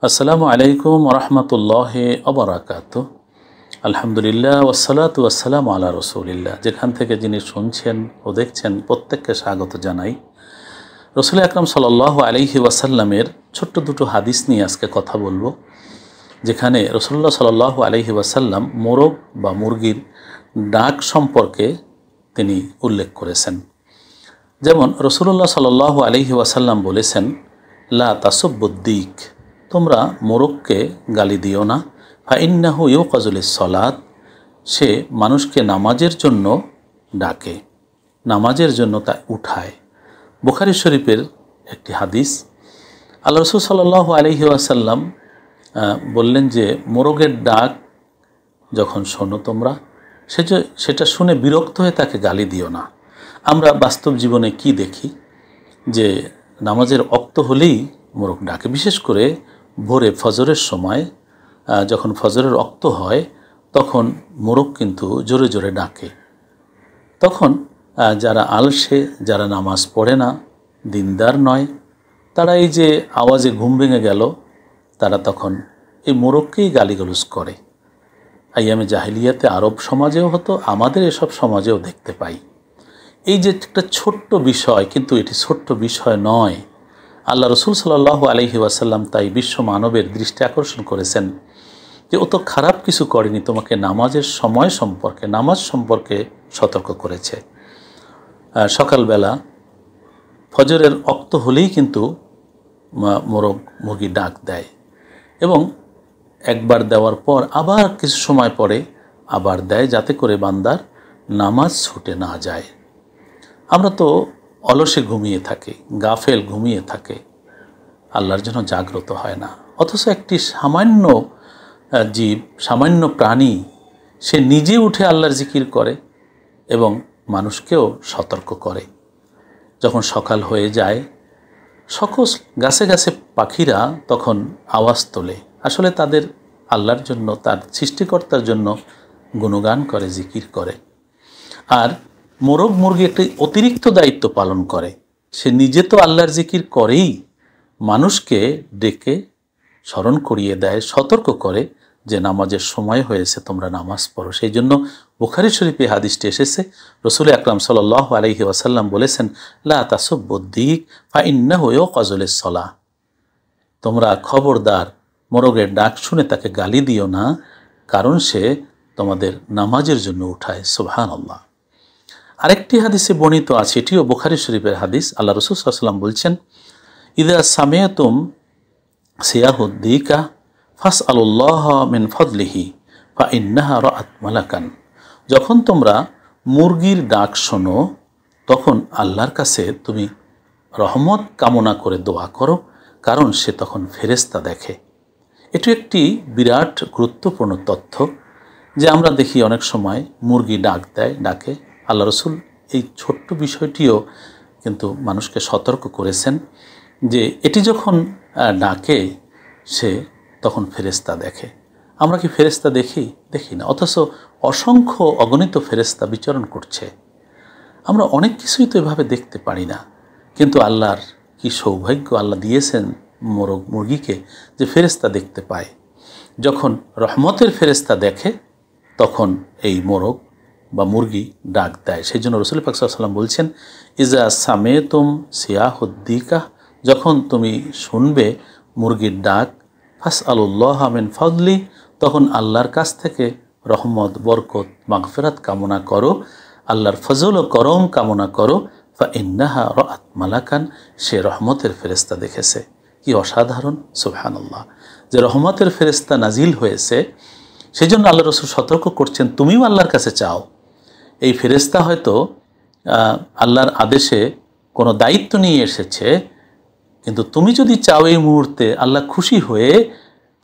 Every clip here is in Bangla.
আসসালামু আলাইকুম ওরহমতুল্লাহি ওবারাকাতুহু। আলহামদুলিল্লাহ ওয়াসসালাতু ওয়াসসালামু আলা রাসূলিল্লাহ। যেখান থেকে যিনি শুনছেন ও দেখছেন প্রত্যেককে স্বাগত জানাই। রাসূল আকরাম সাল্লাল্লাহু আলাইহি ওয়াসাল্লামের ছোট্ট দুটো হাদিস নিয়ে আজকে কথা বলবো, যেখানে রাসূলুল্লাহ সাল্লাল্লাহু আলাইহি ওয়াসাল্লাম মোরগ বা মুরগির ডাক সম্পর্কে তিনি উল্লেখ করেছেন। যেমন রাসূলুল্লাহ সাল্লাল্লাহু আলাইহি ওয়াসাল্লাম বলেছেন, লা তাসুব্বুদ্দিক, তোমরা মোরগকে গালি দিও না, ফাইন্নাহু ইউকাযু লিস-সালাত, সে মানুষকে নামাজের জন্য ডাকে, নামাজের জন্য তা উঠায়। বুখারী শরীফের একটি হাদিস। আল্লাহ রাসূল সাল্লাল্লাহু আলাইহি ওয়াসাল্লাম বললেন যে মোরগের ডাক যখন শোনো তোমরা, সেটা শুনে বিরক্ত হয়ে তাকে গালি দিও না। আমরা বাস্তব জীবনে কি দেখি যে নামাজের ওয়াক্ত হলেই মোরগ ডাকে, বিশেষ করে ভোরে ফজরের সময় যখন ফজরের ওয়াক্ত হয় তখন মোরগ কিন্তু জোরে জোরে ডাকে। তখন যারা আলসে, যারা নামাজ পড়ে না, দিনদার নয়, তারা এই যে আওয়াজে ঘুম ভেঙে গেল, তারা তখন এই মোরগকেই গালিগালাজ করে। আইয়ামে জাহিলিয়াতে আরব সমাজেও হতো, আমাদের এসব সমাজেও দেখতে পাই। এই যে একটা ছোট্ট বিষয়, কিন্তু এটি ছোট্ট বিষয় নয়। আল্লাহ রসুল সাল্লাল্লাহু আলাইহি ওয়াসাল্লাম তাই বিশ্ব মানবের দৃষ্টি আকর্ষণ করেছেন যে ও তো খারাপ কিছু করেনি, তোমাকে নামাজের সময় সম্পর্কে, নামাজ সম্পর্কে সতর্ক করেছে। সকালবেলা ফজরের ওয়াক্ত হলেই কিন্তু মোরগ মুরগি ডাক দেয়, এবং একবার দেওয়ার পর আবার কিছু সময় পরে আবার দেয়, যাতে করে বান্দার নামাজ ছুটে না যায়। আমরা তো অলসে ঘুমিয়ে থাকি, গাফেল ঘুমিয়ে থাকে, আল্লাহর জন্য জাগ্রত হয় না। অথচ একটি সামান্য জীব, সামান্য প্রাণী, সে নিজে উঠে আল্লাহর জিকির করে এবং মানুষকেও সতর্ক করে। যখন সকাল হয়ে যায়, সকল গাছে গাছে পাখিরা তখন আওয়াজ তোলে, আসলে তাদের আল্লাহর জন্য, তার সৃষ্টিকর্তার জন্য গুণগান করে, জিকির করে। আর মোরগ মুরগি একটি অতিরিক্ত দায়িত্ব পালন করে। সে নিজে তো আল্লাহর জিকির করেই, মানুষকে ডেকে স্মরণ করিয়ে দেয়, সতর্ক করে যে নামাজের সময় হয়েছে, তোমরা নামাজ পড়ো। সেই জন্য বুখারী শরীফে হাদিসটি এসেছে, রাসূল আকরাম সাল্লাল্লাহু আলাইহি ওয়াসাল্লাম বলেছেন, লা তাসুব্বুদ্দিক ফাইন্নাহু ইউকাযু লিস-সালাহ, তোমরা খবরদার মোরগের ডাক শুনে তাকে গালি দিও না, কারণ সে তোমাদের নামাজের জন্য উঠায়। সুবহানাল্লাহ। আরেকটি হাদিসে বর্ণিত আছে, এটিও বুখারী শরীফের হাদিস। আল্লাহ রাসূল সাল্লাল্লাহু আলাইহি ওয়াসাল্লাম বলছেন, ইযা সামিআতুম সিয়াহুদ্দিকা ফাসআলুল্লাহ মিন ফাদলিহি ফাইন্নাহা রাআত মালাকান, যখন তোমরা মুরগির ডাক শোনো তখন আল্লাহর কাছে তুমি রহমত কামনা করে দোয়া করো, কারণ সে তখন ফেরেশতা দেখে। এটি একটি বিরাট গুরুত্বপূর্ণ তথ্য যে আমরা দেখি অনেক সময় মুরগি ডাকে। আল্লাহ রসুল এই ছোট্ট বিষয়টিও কিন্তু মানুষকে সতর্ক করেছেন যে এটি যখন ডাকে সে তখন ফেরেশতা দেখে। আমরা কি ফেরেশতা দেখি না, অথচ অসংখ্য অগণিত ফেরেশতা বিচরণ করছে। আমরা অনেক কিছুই তো এভাবে দেখতে পারি না, কিন্তু আল্লাহর কি সৌভাগ্য, আল্লাহ দিয়েছেন মোরগ মুরগিকে যে ফেরেশতা দেখতে পায়। যখন রহমতের ফেরেশতা দেখে তখন এই মোরগ বা মুরগি ডাক দেয়। সেই জন্য রাসূল পাক সাল্লাল্লাহু আলাইহি ওয়াসাল্লাম বলছেন, ইজা সামেতুম সিয়াহুদ্দিকা, যখন তুমি শুনবে মুরগির ডাক, ফাসআলুল্লাহ মিন ফাদলি, তখন আল্লাহর কাছ থেকে রহমত, বরকত, মাগফিরাত কামনা করো, আল্লাহর ফজল ও করম কামনা করো। ফাইন্নাহা রাআত মালাকান, সে রহমতের ফেরেশতা দেখেছে। কি অসাধারণ! সুবহানাল্লাহ, যে রহমতের ফেরেশতা নাজিল হয়েছে। সেই জন্য আল্লাহ রাসূল সতর্ক করছেন, তুমিও আল্লাহর কাছে চাও। এই ফেরেশতা হয়তো আল্লাহর আদেশে কোনো দায়িত্ব নিয়ে এসেছে, কিন্তু তুমি যদি চাও এই মুহূর্তে, আল্লাহ খুশি হয়ে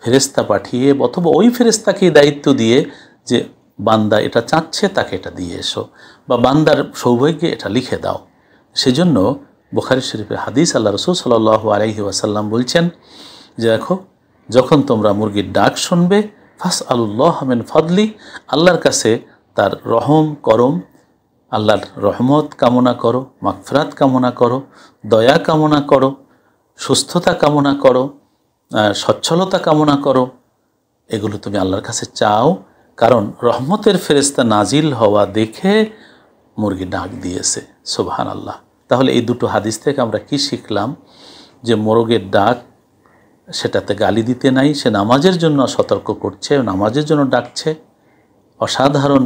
ফেরেশতা পাঠিয়ে অথবা ওই ফেরেশতাকে দায়িত্ব দিয়ে যে বান্দা এটা চাচ্ছে তাকে এটা দিয়ে এসো, বা বান্দার সৌভাগ্যে এটা লিখে দাও। সেজন্য বুখারী শরীফের হাদিস, আল্লাহ রাসূল সাল্লাল্লাহু আলাইহি ওয়াসাল্লাম বলছেন যে দেখো, যখন তোমরা মুরগির ডাক শুনবে, ফাসআলুল্লাহ মিন ফাদলি, আল্লাহর কাছে তার রহম করম, আল্লাহর রহমত কামনা করো, মাগফিরাত কামনা করো, দয়া কামনা করো, সুস্থতা কামনা করো, সচ্ছলতা কামনা করো, এগুলো তুমি আল্লাহর কাছে চাও, কারণ রহমতের ফেরেশতা নাজিল হওয়া দেখে মুরগি ডাক দিয়েছে। সুবহানাল্লাহ। তাহলে এই দুটো হাদিস থেকে আমরা কি শিখলাম? যে মোরগের ডাক, সেটাতে গালি দিতে নাই, সে নামাজের জন্য সতর্ক করছে, নামাজের জন্য ডাকছে। অসাধারণ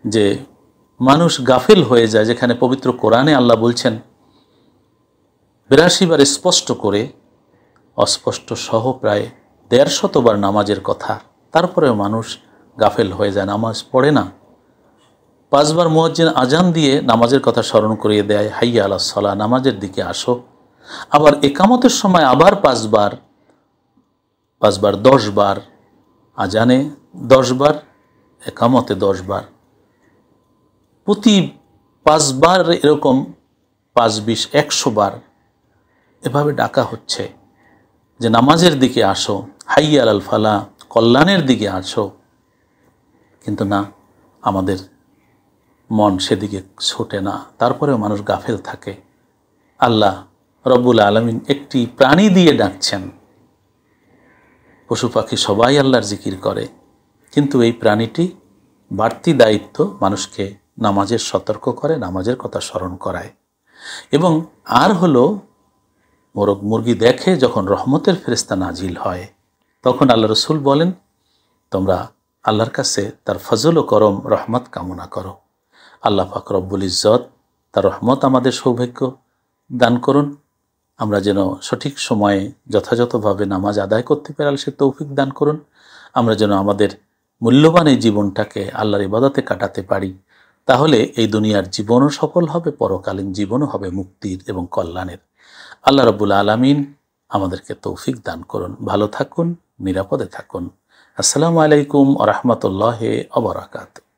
যে মানুষ গাফিল হয়ে যায়, যেখানে পবিত্র কোরআনে আল্লাহ বলছেন 82 বার স্পষ্ট করে, অস্পষ্ট সহ প্রায় 150 বার নামাজের কথা, তারপরেও মানুষ গাফেল হয়ে যায়, নামাজ পড়ে না। 5 বার মুয়াজ্জিন আজান দিয়ে নামাজের কথা স্মরণ করিয়ে দেয়, হাইয়া আলাস সালাহ, নামাজের দিকে আসো। আবার একামতের সময় আবার 5 বার 10 বার, আজানে 10 বার, একামতে 10 বার, প্রতি 5 বার এরকম 5, 20, 100 বার এভাবে ডাকা হচ্ছে যে নামাজের দিকে আসো, হাইয়া আলাল ফালাহ, কল্যাণের দিকে আসো। কিন্তু না, আমাদের মন সেদিকে ছোটে না, তারপরেও মানুষ গাফেল থাকে। আল্লাহ রব্বুল আলামিন একটি প্রাণী দিয়ে ডাকছেন। পশু পাখি সবাই আল্লাহর জিকির করে, কিন্তু এই প্রাণীটি বাড়তি দায়িত্ব মানুষকে নামাজের সতর্ক করে, নামাজের কথা স্মরণ করায়। এবং আর হলো মুরগি দেখে যখন রহমতের ফেরেশতা নাজিল হয়, তখন আল্লাহ রসুল বলেন তোমরা আল্লাহর কাছে তার ফজল ও করম রহমত কামনা করো। আল্লাহ পাক রব্বুল ইজ্জত তার রহমত আমাদের সৌভাগ্য দান করুন, আমরা যেন সঠিক সময়ে যথাযথভাবে নামাজ আদায় করতে পারি, সে তৌফিক দান করুন। আমরা যেন আমাদের মূল্যবান এই জীবনটাকে আল্লাহর ইবাদতে কাটাতে পারি, তাহলে এই দুনিয়ার জীবনও সফল হবে, পরকালীন জীবনও হবে মুক্তির এবং কল্যাণের। আল্লাহ রাব্বুল আলামিন আমাদেরকে তৌফিক দান করুন। ভালো থাকুন, নিরাপদে থাকুন। আসসালামু আলাইকুম ওয়া রাহমাতুল্লাহি ওয়া বারাকাতুহু।